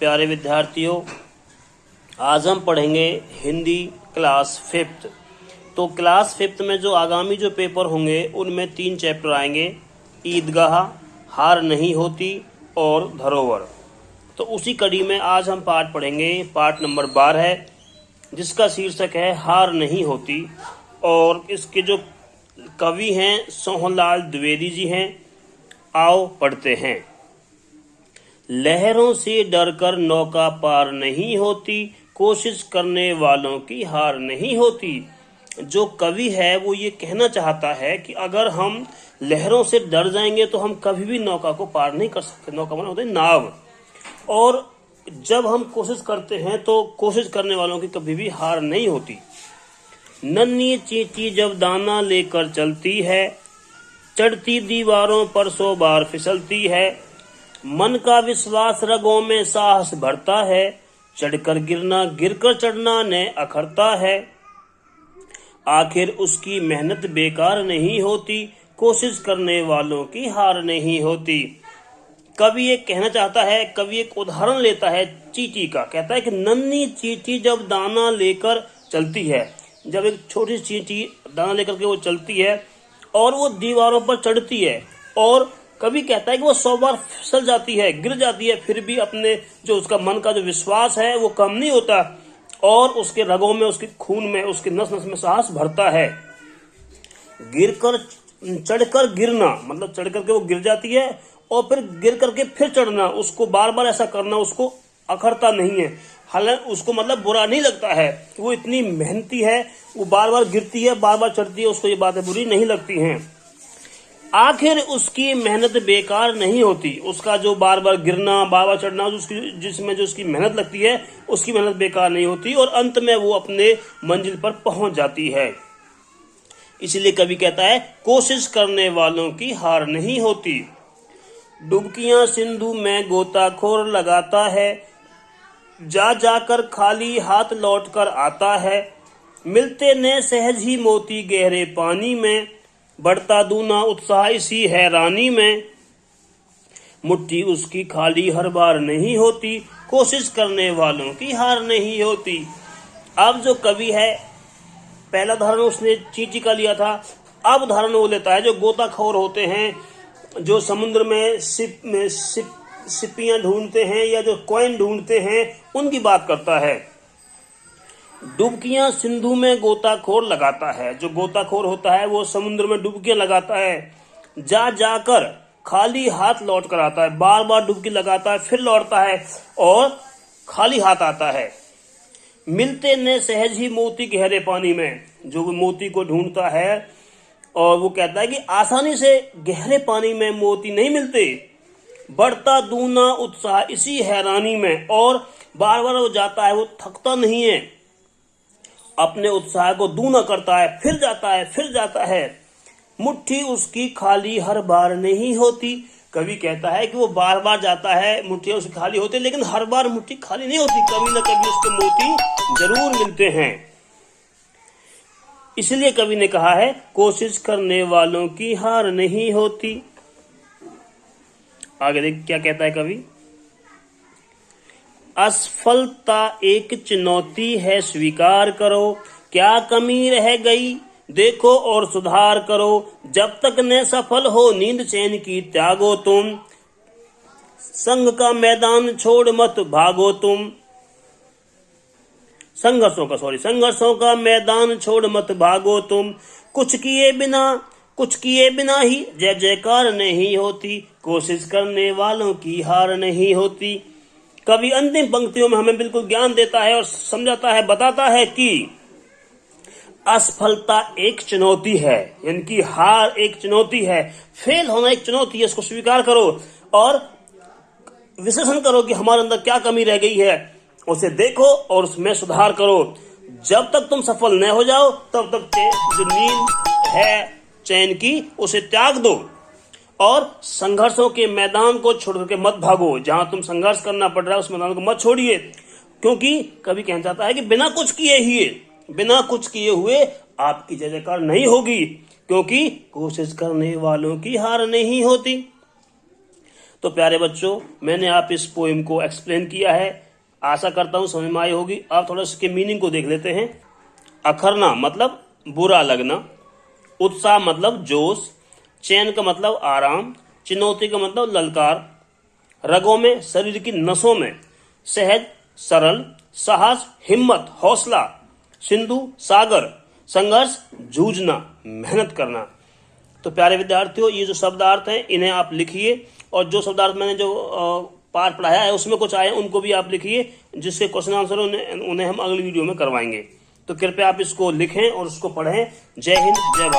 प्यारे विद्यार्थियों, आज हम पढ़ेंगे हिंदी क्लास 5th। तो क्लास 5th में जो आगामी जो पेपर होंगे उनमें 3 चैप्टर आएंगे, ईदगाह, हार नहीं होती और धरोहर। तो उसी कड़ी में आज हम पाठ पढ़ेंगे, पाठ नंबर 12 है, जिसका शीर्षक है हार नहीं होती। और इसके जो कवि हैं सोहनलाल द्विवेदी जी हैं। आओ पढ़ते हैं। लहरों से डरकर नौका पार नहीं होती, कोशिश करने वालों की हार नहीं होती। जो कवि है वो ये कहना चाहता है कि अगर हम लहरों से डर जाएंगे तो हम कभी भी नौका को पार नहीं कर सकते। नौका मतलब होता है नाव। और जब हम कोशिश करते हैं तो कोशिश करने वालों की कभी भी हार नहीं होती। नन्ही चींटी जब दाना लेकर चलती है, चढ़ती दीवारों पर 100 बार फिसलती है। मन का विश्वास रगों में साहस भरता है, चढ़कर गिरना गिरकर चढ़ना ने अखरता है। आखिर उसकी मेहनत बेकार नहीं होती, कोशिश करने वालों की हार नहीं होती। कवि ये कहना चाहता है, कवि एक उदाहरण लेता है चींटी का। कहता है कि नन्ही चींटी जब दाना लेकर चलती है, जब एक छोटी चींटी दाना लेकर के वो चलती है और वो दीवारों पर चढ़ती है, और कभी कहता है कि वो 100 बार फिसल जाती है, गिर जाती है, फिर भी अपने जो उसका मन का जो विश्वास है वो कम नहीं होता, और उसके रगों में, उसके खून में, उसके नस नस में साहस भरता है। गिरकर चढ़कर गिरना मतलब चढ़ करके वो गिर जाती है और फिर गिर करके फिर चढ़ना, उसको बार बार ऐसा करना उसको अखरता नहीं है। हालांकि उसको मतलब बुरा नहीं लगता है कि वो इतनी मेहनती है, वो बार बार गिरती है, बार बार चढ़ती है, उसको ये बातें बुरी नहीं लगती हैं। आखिर उसकी मेहनत बेकार नहीं होती। उसका जो बार बार गिरना, बार बार चढ़ना, जिसमें जो उसकी मेहनत लगती है, उसकी मेहनत बेकार नहीं होती और अंत में वो अपने मंजिल पर पहुंच जाती है। इसलिए कवि कहता है, कोशिश करने वालों की हार नहीं होती। डुबकियां सिंधु में गोताखोर लगाता है, जा जाकर खाली हाथ लौट कर आता है। मिलते ने सहज ही मोती गहरे पानी में, बढ़ता दूना उत्साह इसी हैरानी में। मुट्ठी उसकी खाली हर बार नहीं होती, कोशिश करने वालों की हार नहीं होती। अब जो कवि है, पहला उदाहरण उसने चींटी का लिया था, अब उदाहरण वो लेता है जो गोताखोर होते हैं, जो समुद्र में सिपियां ढूंढते हैं या जो कॉइन ढूंढते हैं, उनकी बात करता है। डुबकियां सिंधु में गोताखोर लगाता है। जो गोताखोर होता है वो समुद्र में डुबकियां लगाता है, जा जाकर खाली हाथ लौट कर आता है। बार बार डुबकी लगाता है, फिर लौटता है और खाली हाथ आता है। मिलते ने सहज ही मोती गहरे पानी में, जो वो मोती को ढूंढता है और वो कहता है कि आसानी से गहरे पानी में मोती नहीं मिलते। बढ़ता दूना उत्साह इसी हैरानी में, और बार बार वो जाता है, वो थकता नहीं है, अपने उत्साह को दूना करता है, फिर जाता है, फिर जाता है। मुट्ठी उसकी खाली हर बार नहीं होती। कवि कहता है कि वो बार बार जाता है, मुट्ठी उसकी खाली होती है, लेकिन हर बार मुट्ठी खाली नहीं होती, कभी न कभी उसको मोती जरूर मिलते हैं। इसलिए कवि ने कहा है, कोशिश करने वालों की हार नहीं होती। आगे देख क्या कहता है कवि। असफलता एक चुनौती है, स्वीकार करो, क्या कमी रह गई देखो और सुधार करो। जब तक न सफल हो नींद चैन की त्यागो तुम, संघ का मैदान छोड़ मत भागो तुम। संघर्षों का मैदान छोड़ मत भागो तुम। कुछ किए बिना ही जय जयकार नहीं होती, कोशिश करने वालों की हार नहीं होती। कवि अंतिम पंक्तियों में हमें बिल्कुल ज्ञान देता है और समझाता है, बताता है कि असफलता एक चुनौती है, यानी कि हार एक चुनौती है, फेल होना एक चुनौती है। इसको स्वीकार करो और विश्लेषण करो कि हमारे अंदर क्या कमी रह गई है, उसे देखो और उसमें सुधार करो। जब तक तुम सफल न हो जाओ तब तक जो नींद है चैन की, उसे त्याग दो और संघर्षों के मैदान को छोड़ करके मत भागो। जहां तुम संघर्ष करना पड़ रहा है उस मैदान को मत छोड़िए, क्योंकि कभी कहना चाहता है कि बिना कुछ किए हुए आपकी जय जयकार नहीं होगी, क्योंकि कोशिश करने वालों की हार नहीं होती। तो प्यारे बच्चों, मैंने आप इस पोएम को एक्सप्लेन किया है, आशा करता हूं समझ में आई होगी। आप थोड़ा इसके मीनिंग को देख लेते हैं। अखरना मतलब बुरा लगना, उत्साह मतलब जोश, चैन का मतलब आराम, चुनौती का मतलब ललकार, रगों में शरीर की नसों में, सहज सरल, साहस हिम्मत हौसला, सिंधु सागर, संघर्ष जूझना मेहनत करना। तो प्यारे विद्यार्थियों, ये जो शब्दार्थ हैं इन्हें आप लिखिए, और जो शब्दार्थ मैंने जो पाठ पढ़ाया है उसमें कुछ आए उनको भी आप लिखिए, जिससे क्वेश्चन आंसर उन्हें हम अगली वीडियो में करवाएंगे। तो कृपया आप इसको लिखें और उसको पढ़ें। जय हिंद, जय भारत।